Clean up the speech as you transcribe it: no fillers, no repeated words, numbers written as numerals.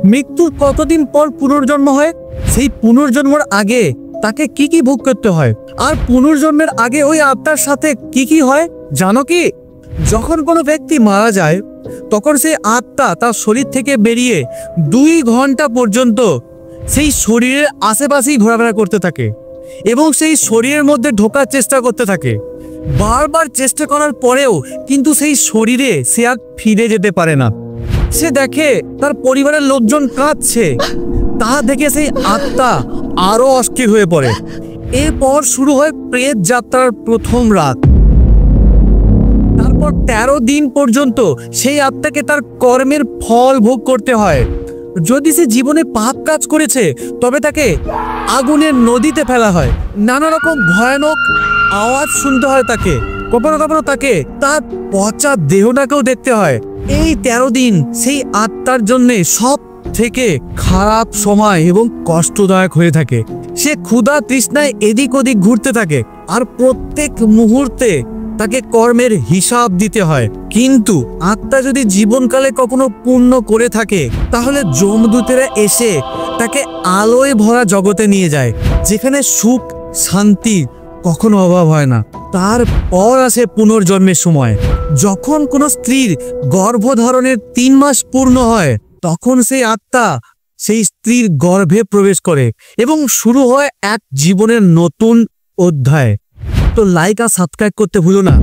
মৃত্যুর কতদিন পর পুনর্জন্ম হয়? সেই পুনর্জন্মের আগে তাকে কি কি ভোগ করতে হয়, আর পুনর্জন্মের আগে ওই আত্মার সাথে কি কি হয় জানো কি? যখন কোনো ব্যক্তি মারা যায় তখন সেই আত্মা তার শরীর থেকে বেরিয়ে 2 ঘন্টা পর্যন্ত সেই শরীরের আশেপাশেই ঘোরাফেরা করতে থাকে এবং সেই শরীরের মধ্যে ঢোকার চেষ্টা করতে থাকে। বারবার চেষ্টা করার পরেও কিন্তু সেই শরীরে সে আর ফিরে যেতে পারে না। সে দেখে তার পরিবারের লোকজন কাঁদছে, তা দেখে সেই আত্মা আরো অস্থির হয়ে পড়ে। এরপর শুরু হয় প্রেত যাত্রার প্রথম রাত। তারপর 13 দিন পর্যন্ত সেই আত্মাকে তার কর্মের ফল ভোগ করতে হয়। যদি সে জীবনে পাপ কাজ করেছে তবে তাকে আগুনের নদীতে ফেলা হয়। নানা রকম ভয়ানক আওয়াজ শুনতে হয় তাকে, কখনো কখনো তাকে তার পচা দেহটাকেও দেখতে হয়। এই 13 দিন সেই আত্মার জন্য সব থেকে খারাপ সময় এবং কষ্টদায়ক হয়ে থাকে। সে ক্ষুধা তৃষ্ণায় এদিক ওদিক ঘুরতে থাকে আর প্রত্যেক মুহূর্তে তাকে কর্মের হিসাব দিতে হয়। কিন্তু আত্মা যদি জীবনকালে কখনো পুণ্য করে থাকে তাহলে যমদূতেরা এসে তাকে আলোয় ভরা জগতে নিয়ে যায়, যেখানে সুখ শান্তি কখনো অভাব হয় না। তারপর আসে পুনর্জন্মের সময়। যখন কোনো স্ত্রীর গর্ভধারণের 3 মাস পূর্ণ হয় তখন সেই আত্মা সেই স্ত্রীর গর্ভে প্রবেশ করে এবং শুরু হয় এক জীবনের নতুন অধ্যায়। তো লাইক আর সাবস্ক্রাইব করতে ভুলো না।